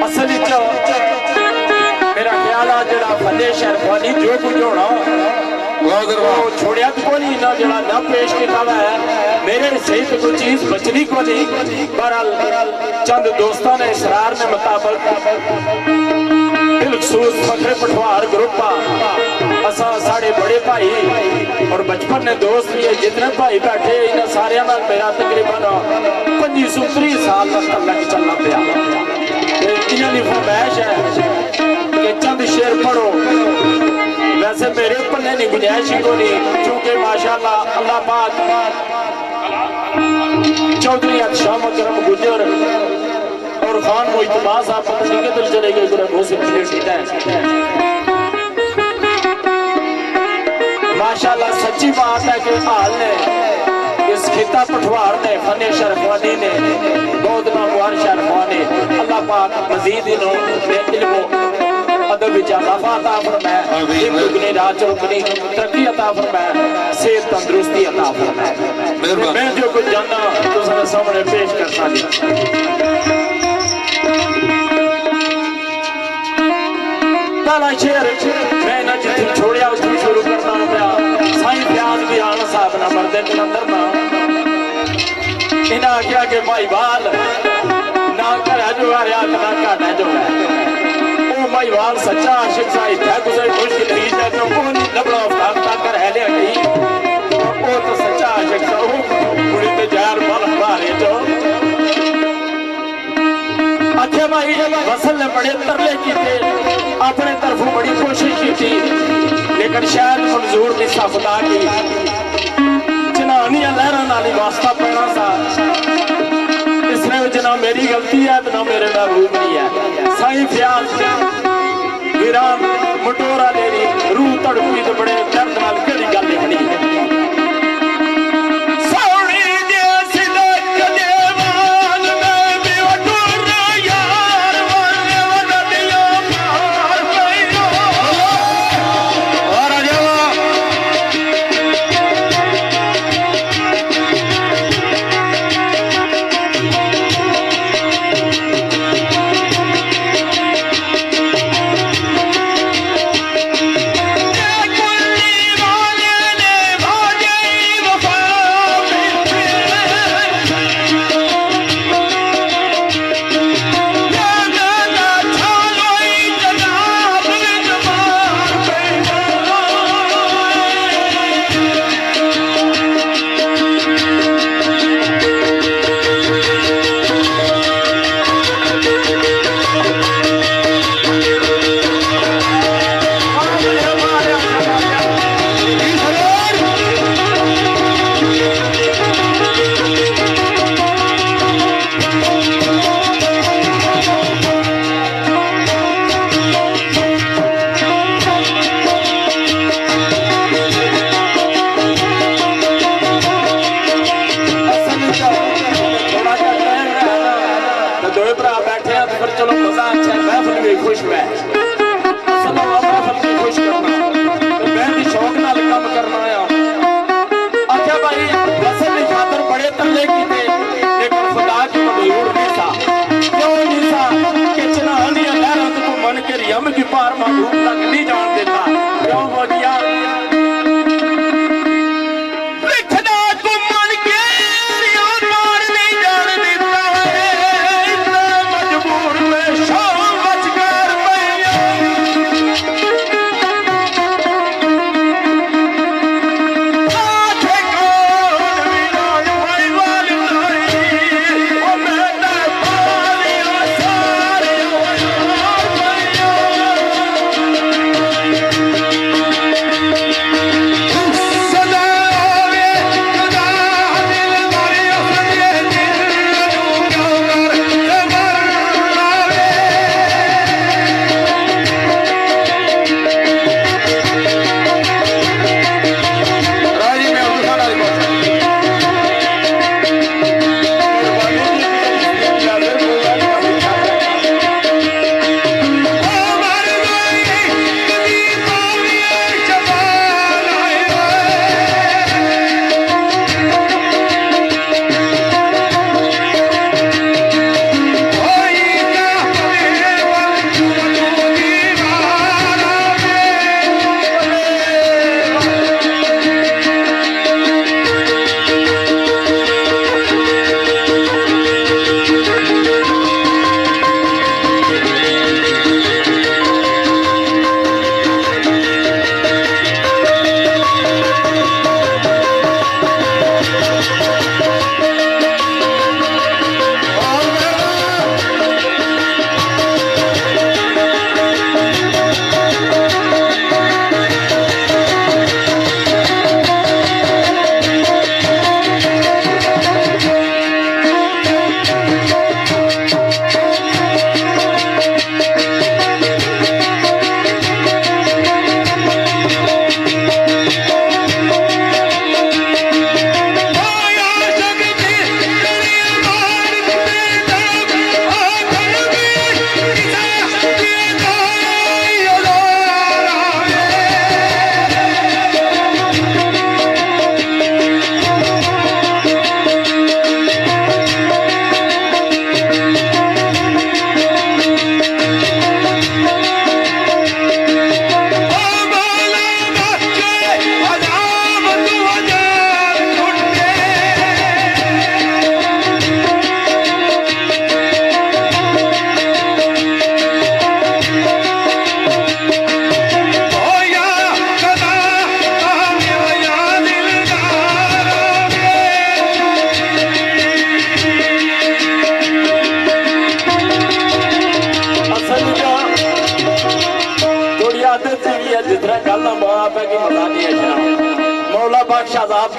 असल मेरा ख्याल आ जरा फतेह शहरफानी जो कुछ होना छोड़िया तो कोई ना जरा ना पेश किया है मेरे सही तो कोई चीज बचनी को नहीं। बहरहाल चंद दोस्तों ने इसरार ने मुताबिक दिलखसूस फखरे पठवार ग्रुप असा साढ़े बड़े भाई और बचपन ने दोस्त भी जितने भाई बैठे इन सारे मेरा तकरीबन 25-30 साल तक लग चलना पाया। इन्होंने फरमाइश है कि चंद शेर पढ़ो। वैसे मेरे पन्ने नहीं गुंजाइश ही को नहीं क्योंकि माशाल्लाह अल्लाह पाक चौधरी शाह करम गुजर और खान मोइतबा साहब पता नहीं किधर चले गए माशाल्लाह। सच्ची बात है कि हाल ने इस खिता पठवार ने फने शरफानी ने बहुत नामवर शरफानी अल्लाह पाक मजीद इल्मो अदब इजाफा अता फरमाए, दुगनी राह चौगनी तरक्की अता फरमाए, सेहत तंदुरुस्ती अता फरमाए। मैं जो कुछ जानना तुझे सामने पेश करना जी। पहला शेर मैं ना जिथे छोड़िया उसको शुरू करना पाया। साईं प्याज भी आन साहब ना मरदे जलंधर ना इन्हें आख्या कि भाई बाल ना घरा जो आ रहा ना घाटा जो है भाई वाल सच्चा आशिक साहिब है तुझे मुश्किल नहीं है तो कौन लबड़ा अफ्ताब तक कर है ले गई वो तो सच्चा आशिक सा वो पूरी तो जार बाल बारे जो अच्छे भाई वसल ने बड़े तरले किए अपने तरफों बड़ी कोशिश की थी लेकिन शायद मंजूर नहीं सा खुदा की जनानियां लहरा नाली वास्ता पड़ना सा इसने जना मेरी गलती है ना मेरे महबूब नहीं है। साईं फ्याज वीरान मटोरा लेनी रूह तड़पी तो बड़े दर्द नाल केड़ी गल लिखनी है।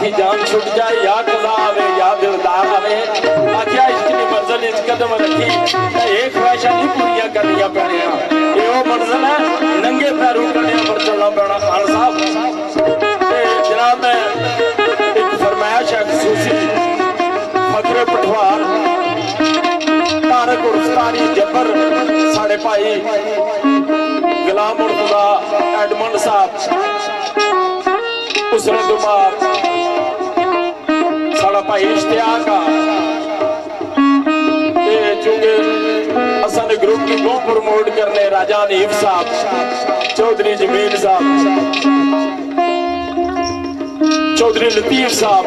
की जान छुट जाए या कज़ा आवे या दिलदार आवे आख्या इतनी मंजिल इस कदम रखी एक ख्वाहिशा नहीं पूरी करनिया पैनिया ये वो मंजिल है नंगे पैरों कड़िया पर चलना पैना खान साहब जनाब मैं एक फरमाइश है खसूसी फकरे पठवार तारक उस्तानी जबर साढ़े भाई गुलाम मुर्तजा एडमंड साहब उसने दुआ साड़ा भाई इश्तियाक चूंकि असन ग्रुप की बहुत प्रमोट करने राजा हनीफ साहब चौधरी जमील साहब चौधरी लतीफ साहब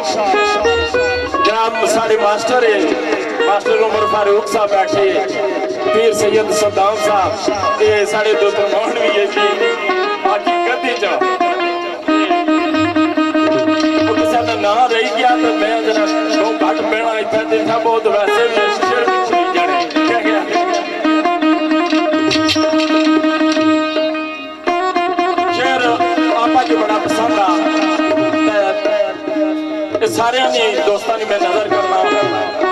जनाब साढ़े मास्टर है मास्टर उमर फारूक साहब बैठे पीर सैयद सद्दाम साहब ये साढ़े दो प्रमोट भी है जी बाकी गद्दी च ना रही गया तो मैं जरा दो घट पैना इतना देखा बहुत वैसे भी शेर पिछली जाने क्या गया शेर आपा जी बड़ा पसंद आ सारे दोस्तों ने मैं नजर करना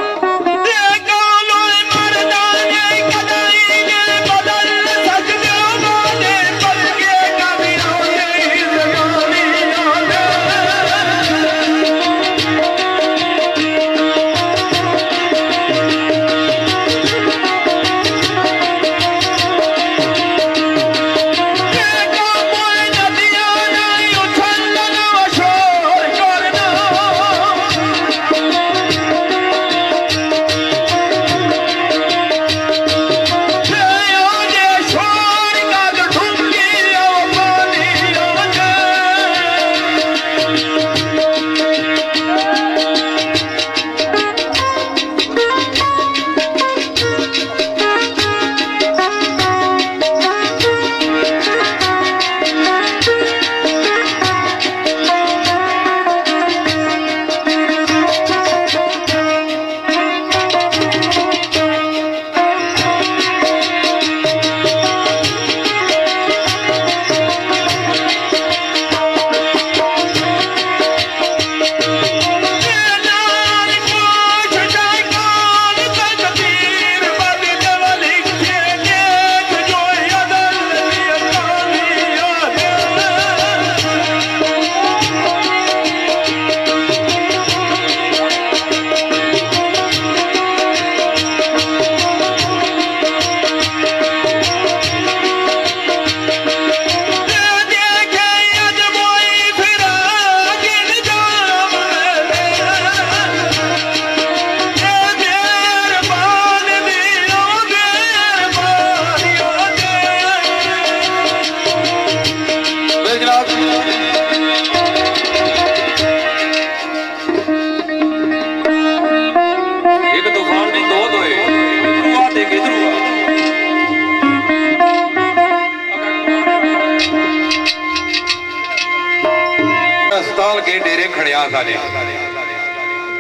के डेरे खड़िया साले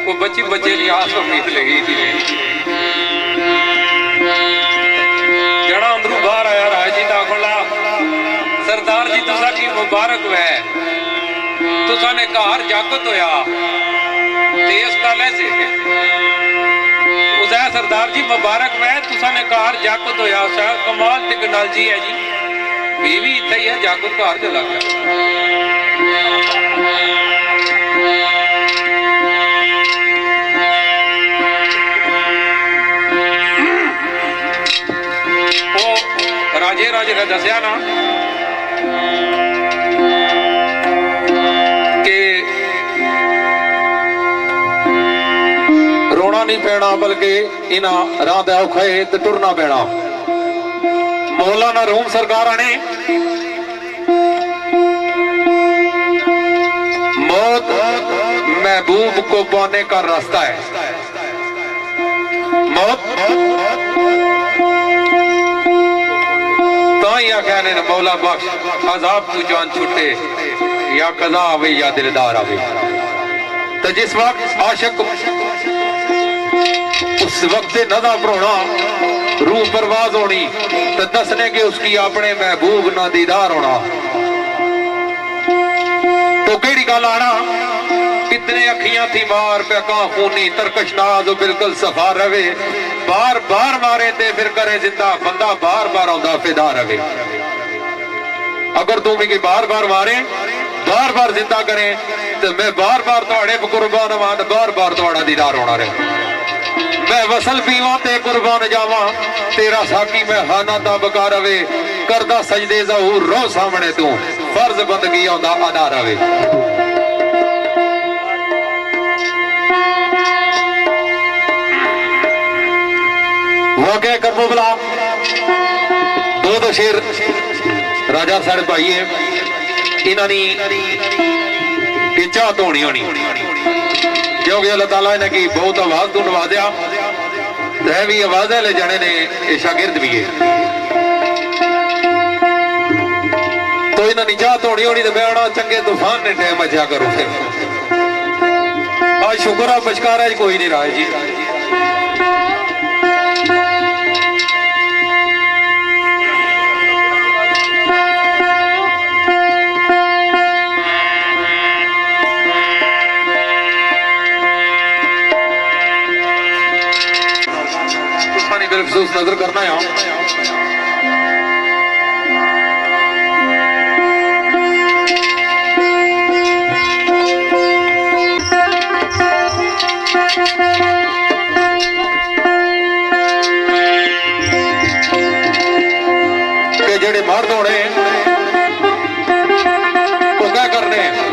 वो बच्ची बच्चे की आस उम्मीद लगी थी जड़ा अंदरू बाहर आया राजी दाखला सरदार जी तुसा की मुबारक वै तुसा ने घर जागत होया तेज काले से उसे सरदार जी मुबारक वै तुसा ने घर जागत होया सा कमाल टेक्नोलॉजी है जी बीवी इतना ही है जागत घर चला गया राजे राजे ने दसिया ना कि रोना नहीं पैना बल्कि इन्हां राह दे औखे ते टुरना पैना मौलाना रूम सरकार ने मौत महबूब को पाने का रास्ता है मौत कहने मौला बख्श अजाब तू जान छुटे या कज़ा आवे या दिलदार आवे तो जिस वक्त आशिक उस वक्त नदा भरोना रूह परवाज होनी तो दसने के उसकी अपने महबूब ना दीदार होना तो केड़ी गल आना कि ने अखियां थी मार पे का खूनी तरकश नाज बिल्कुल सफा रवे बार बार मारे ते फिर करे जिंदा बंदा बार बार आंदा फिदा रवे अगर तू भी बार बार मारे बार बार जिंदा करे तो मैं बार बार थोड़े कुर्बान आवां बार बार थोड़ा दीदार होना रहे मैं वसल पीवा ते कुर्बान जावा तेरा साकी मैं हाना दा बका रवे करदा सजदे ज़हूर रो सामने तू फर्ज बंदगी आंदा अदा रवे वाकया करबला दो शेर राजा साढ़े भाई है इन्होंने चाह धोनी होनी क्योंकि अल्लाह ताला ने की बहुत आवाज तू नवाजा तै भी आवाज ले जाने ने ये शागिर्द भी है तो इन्होंने चाह धोनी होनी तो मैं आना चंगे तूफान ने टाइम अजा करूं फिर आज शुक्र है बचकारा कोई नहीं रहा जी अफसोस नजर करना है कि जेड़े मर्द होने वो क्या करने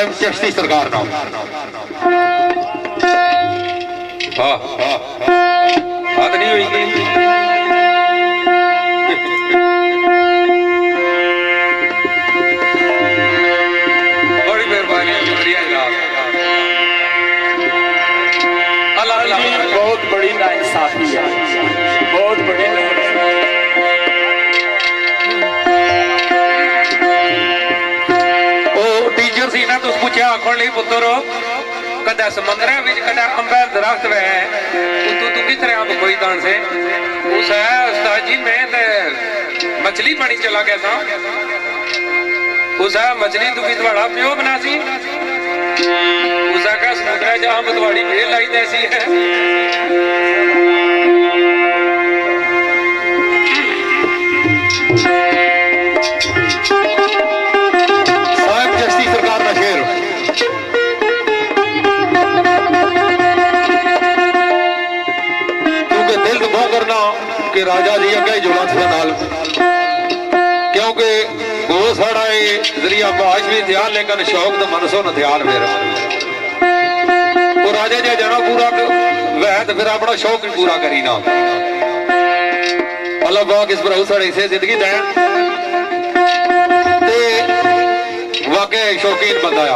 साहिब चिश्ती सरकार नाम। बात नहीं हुई बड़ी मेहरबानी, शुक्रिया जनाब। अल्लाह अल्लाह बहुत बड़ी नाइंसाफी है, बहुत बड़ी टीचर सी ना तुस पूछा आखण ली पुत्रो कदा समंदर विच कदा अंबे दरख्त वे तू किस तरह आप कोई दान से उस है उस्ताद जी मैं मछली पानी चला गया था उस है मछली तू की तुम्हारा प्यो बना सी उस का समुद्र जहां तुम्हारी भेड़ लाई जैसी है। साहिब चिश्ती सरकार का शेर क्योंकि दिल दबा करना कि राजा जी अगे जुड़ा था नाल क्योंकि वो साड़ा जरिया भाज भी थे लेकिन शौक तो मनसो न थे मेरा वो राजा जी जाना पूरा वह तो फिर अपना शौक भी पूरा करी ना अल्लाह पाक इस पर साढ़े इसे जिंदगी दें वाकई शौकीन बंदा आ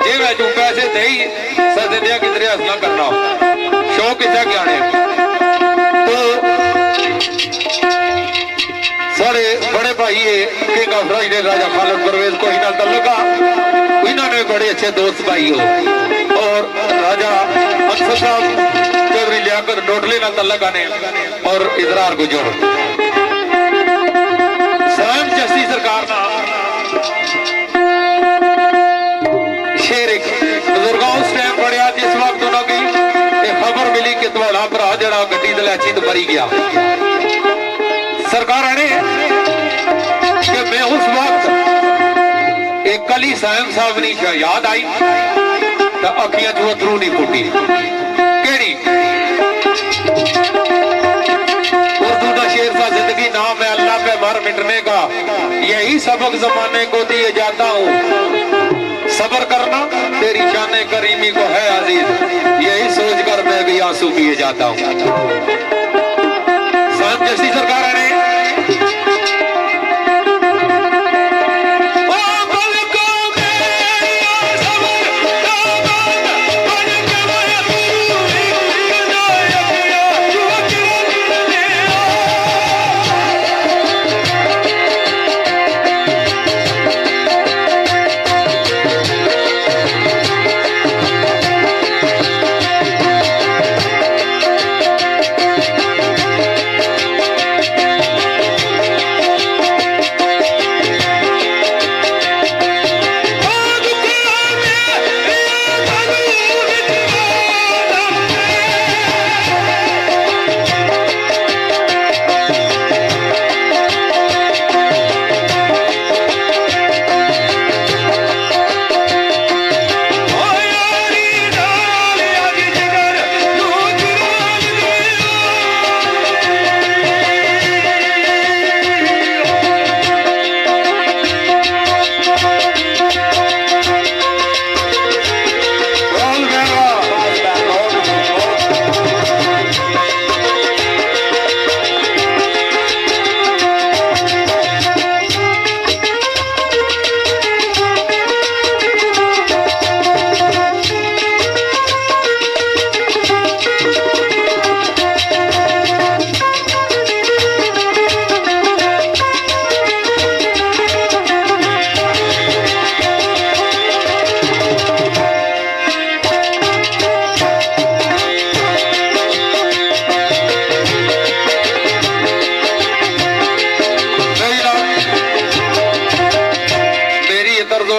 जे मैं तू पैसे दे ही सदिया किधरे हसना करना शौक कितना ज्ञाने तो सारे बड़े भाई किंग ऑफ राज राजा खालिद परवेज को इन्होंने तल्लका इन्होंने बड़े अच्छे दोस्त भाई हो और राजा अक्सर साहब चौधरी लियाकत डोडले ना तल्लका ने और इजरार गुजर साहिब चिश्ती सरकार ना शेर एक बुजुर्ग उस टाइम पढ़िया जिस वक्त उन्होंने खबर मिली कि तुम्हारा भरा जरा गड्डी दलैची तो मरी गया सरकार ने कि मैं उस वक्त एक कली साहिब साहब ने याद आई तो अखियां चो अथरू नहीं फुटी केड़ी उर्दू का शेर था जिंदगी नाम है अल्लाह पे मर मिटने का यही सबक जमाने को दिए जाता हूँ सबर करना तेरी शान करीमी को है अजीज यही सोचकर मैं भी आंसू पिए जाता हूँ। साहिब चिश्ती सरकार ने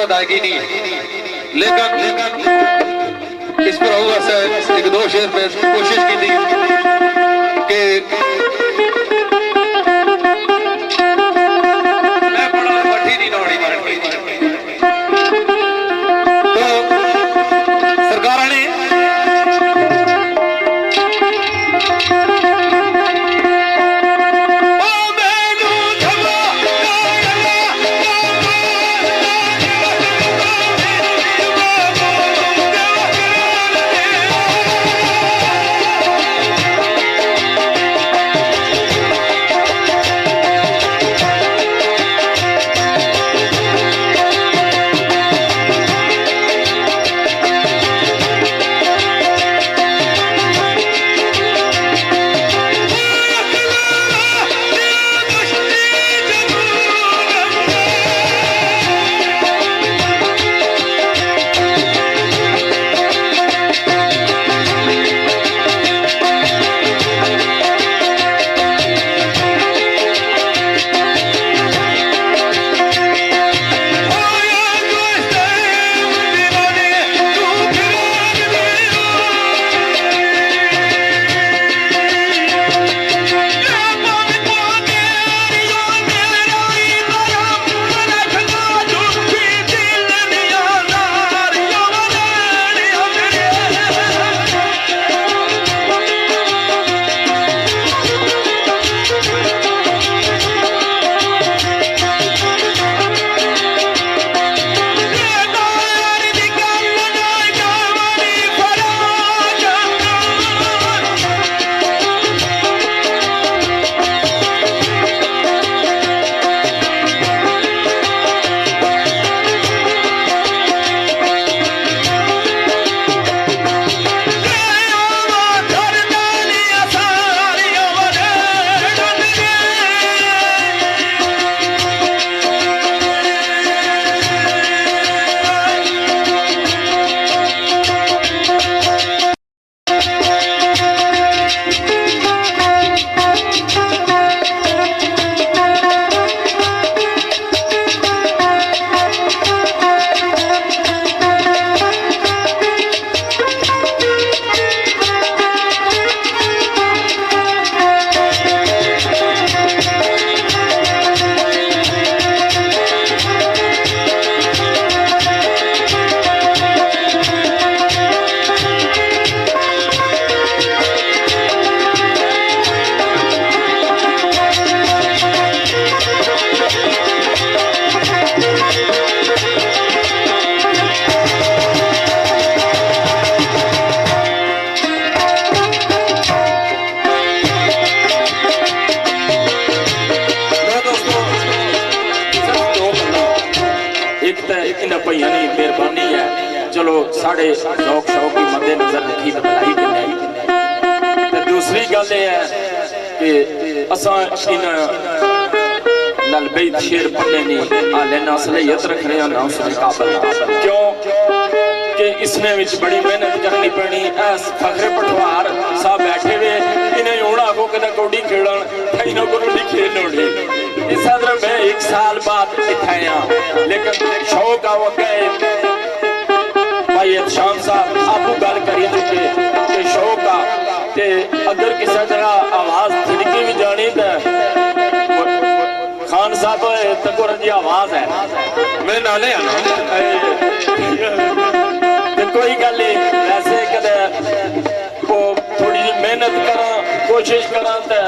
अदायगी नहीं लेकिन इस पर हुआ एक दो शेर में कोशिश की थी कि मैं बड़ा मठी नहीं नौड़ी तो सरकार ने तो इन भैया की मेहरबानी है, चलो साढ़े शौक शौक की मद्दे नजर रखी तो बनाई कि नहीं। दूसरी गल ये है कि असा इन नलबई शेर पढ़ने नहीं हाले ना सलाहियत रख रहे हैं ना उसके काबल, क्यों कि इसने विच बड़ी मेहनत करनी पैनी। फखरे पटवार साहब बैठे हुए इन्हें होना को कदा कौड़ी खेलन इन्हों को नहीं खेल होनी। इस तरह मैं 1 साल बाद इतना आया, लेकिन शौक आ गए भाई शाम साहब आपू गल करी चुके कि शौक आ ते अगर किसी तरह आवाज थिड़की भी जानी तो खान साहब तकोर जी आवाज है मेरे नाले आना तो कोई गल नहीं। वैसे कदे वो थोड़ी जी मेहनत करा कोशिश करा तो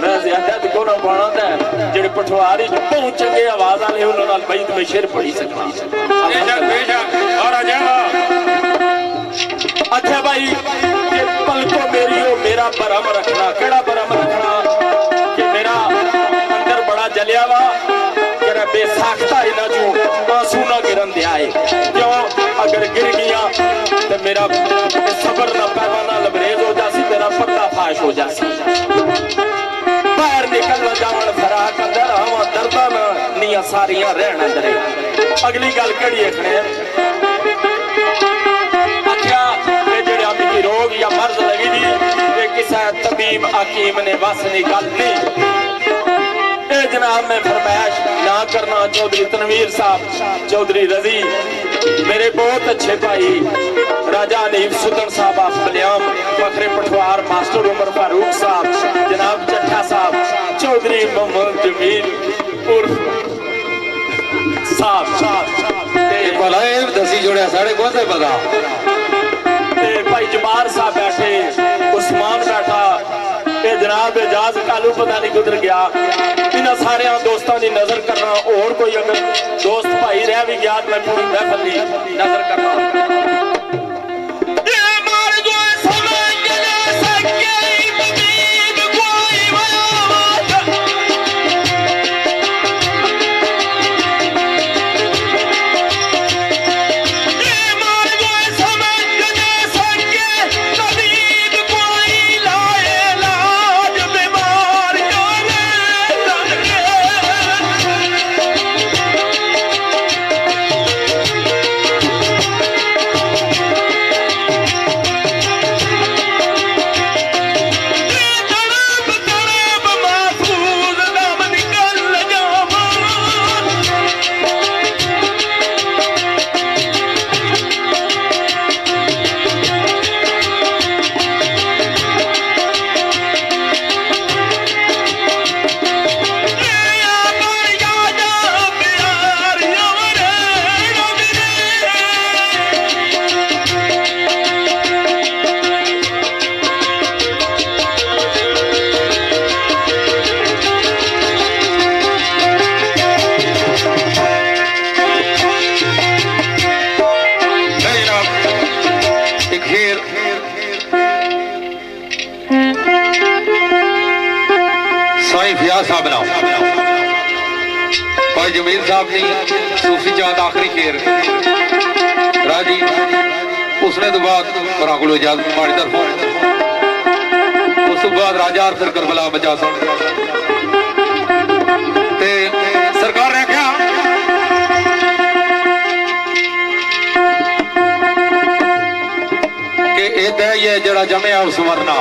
मैं ज्यादा को ना पाना तो जेडे पठवारी बहुत चंगे आवाज वाले उन्होंने बई मैं शेर पढ़ी सकना। अच्छा भाई कि पलको मेरी हो मेरा भरम रखना, केड़ा भरम रखना कि मेरा अंदर बड़ा जलिया वा मेरा बेसाख्ता इना जो आंसू ना गिरन दिया है, क्यों अगर गिर गया तो मेरा सबर ना पैमाना लबरेज हो जासी, मेरा पर्दा फाश हो जासी, बाहर निकल न जावन फराक अंदर हवा दर्दा ना निया सारियां रहना अंदर। अगली गल कड़ी है रोग या मर्ज लगी थी किसी तबीब हकीम ने बस निकाल दी। जनाब मैं फरमाइश ना करना चौधरी तनवीर साहब, चौधरी रजी मेरे बहुत अच्छे भाई, राजा हनीफ सुदन साहब आप बलियाम, फखरे पठवार, मास्टर उमर फारूक साहब, जनाब चट्ठा साहब, चौधरी मोहम्मद जमील साहब दसी जोड़े साढ़े कौन से पता भाई जमार साहब बैठे, उस्मान बैठा, ये जनाब एजाज कालू पता नहीं गुजर गया। इन्होंने सारे दोस्तों की नजर करना, और कोई अगर दोस्त भाई रह भी गया मैं पूरी महफिल की नजर करना। भाई जमील साहब ने सूफी चांद आखिरी खेर राजी उसने तो बाद को इजाजत माड़ी तरफों, उस बाद राजा अरसर करबला बचा ते सरकार ने क्या कि ये जड़ा जमया उस मरना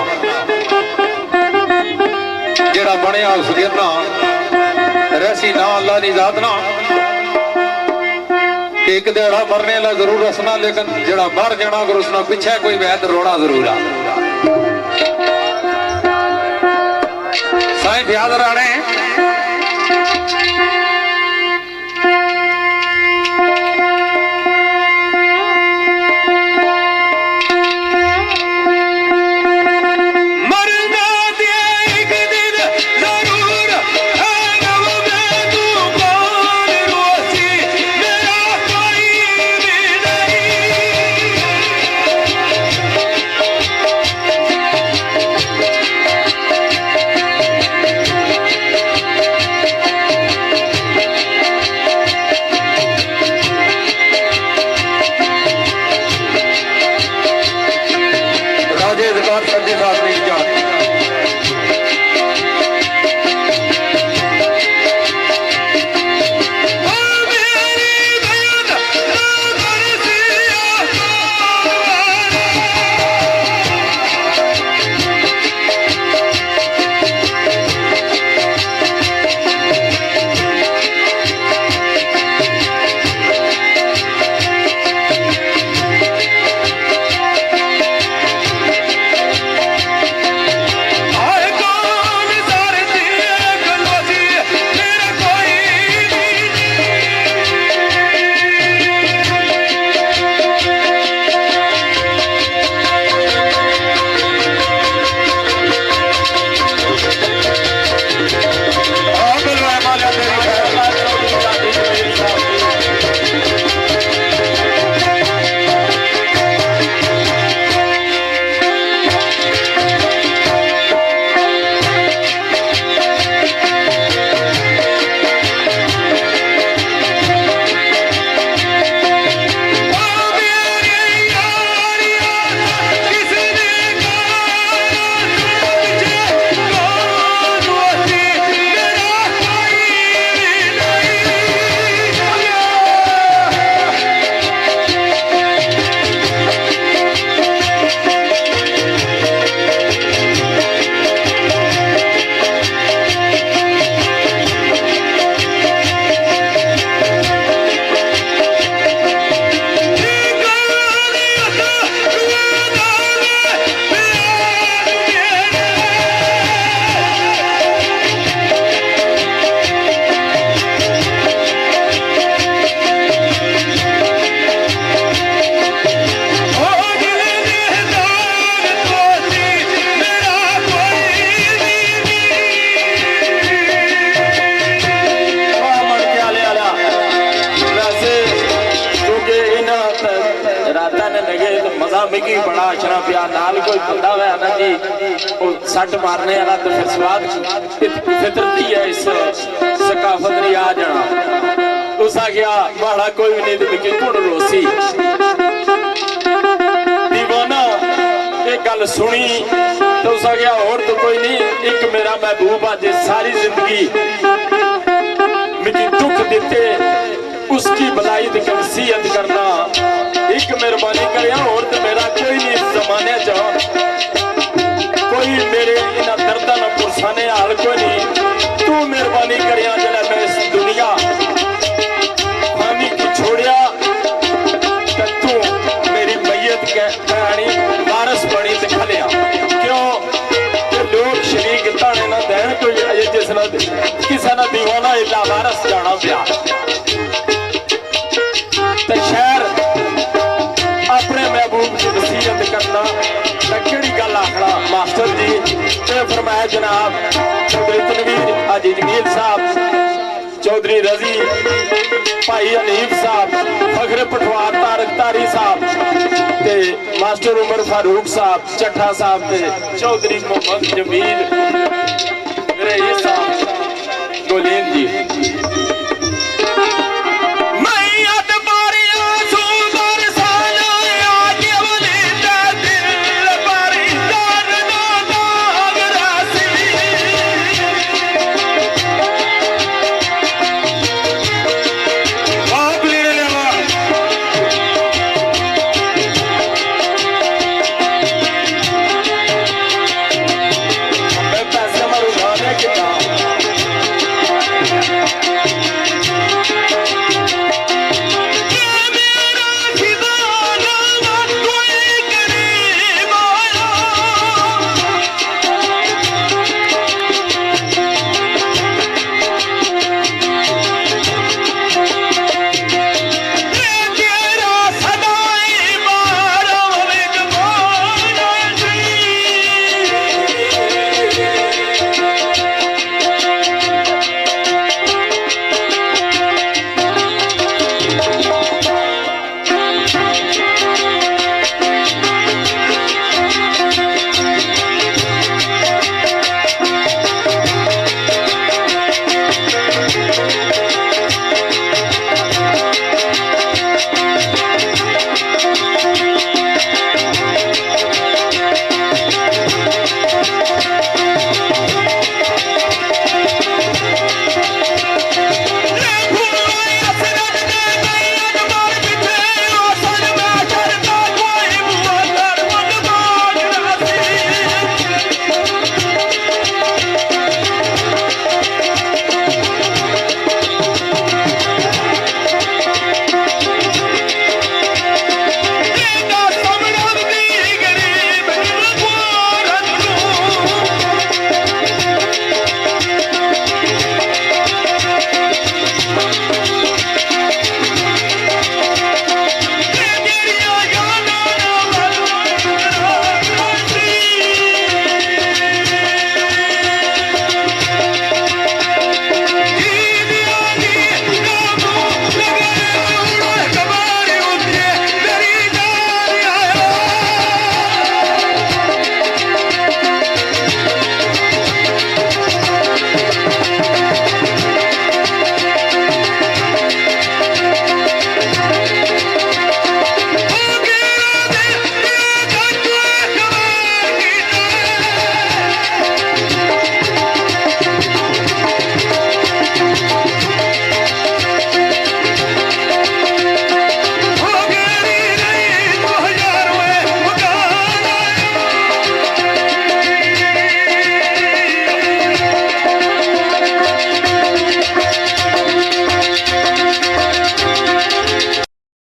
जड़ा बनया उस गिरना रहसी ना अल्लाह दी जात ना कि एक दिहाड़ा मरने ला जरूर रसना, लेकिन जड़ा मर जाना अगर उसना पीछे कोई वैद रोना जरूर आ। साईं याद राणे मजा मिगी बड़ा अचना पिया नाल कोई बंदा है ना जी वो सट मारने वाला तो फिर स्वाद फितरती है इस सकाफत नहीं आ जाना उस आ गया बड़ा कोई भी नहीं तो मिगी कुण रोसी दीवाना एक गल सुनी तो उस आ गया और तो कोई नहीं एक मेरा महबूब आज सारी जिंदगी मिगी दुख देते उसकी भलाई की वसीयत करना एक मेहरबानी करिया और तो मेरा कोई नहीं इस जमाने च कोई मेरे इन्हां दर्दां नाल पुरसाने हाल कोई नहीं तू मेहरबानी करिया जरा मैं इस दुनिया फानी की छोड़िया तू मेरी मैयत कहनी वारस बनी ते खलिया क्यों कि लोग शरीक ताने ना देन कोई जिस किसी ना दीवाना इला वारस जाना पिया शहर अपने महबूब की वसीयत करना कि गल आखना मास्टर जी तो फरमाया जनाब चौधरी तनवीर हाजी जमील साहब चौधरी रजी भाई हनीफ साहब फखरे पठवार तारक तारी साहब ते मास्टर उमर फारूक साहब चट्ठा साहब ते चौधरी मोहम्मद जमील मेरे ये साहब गोलीन जी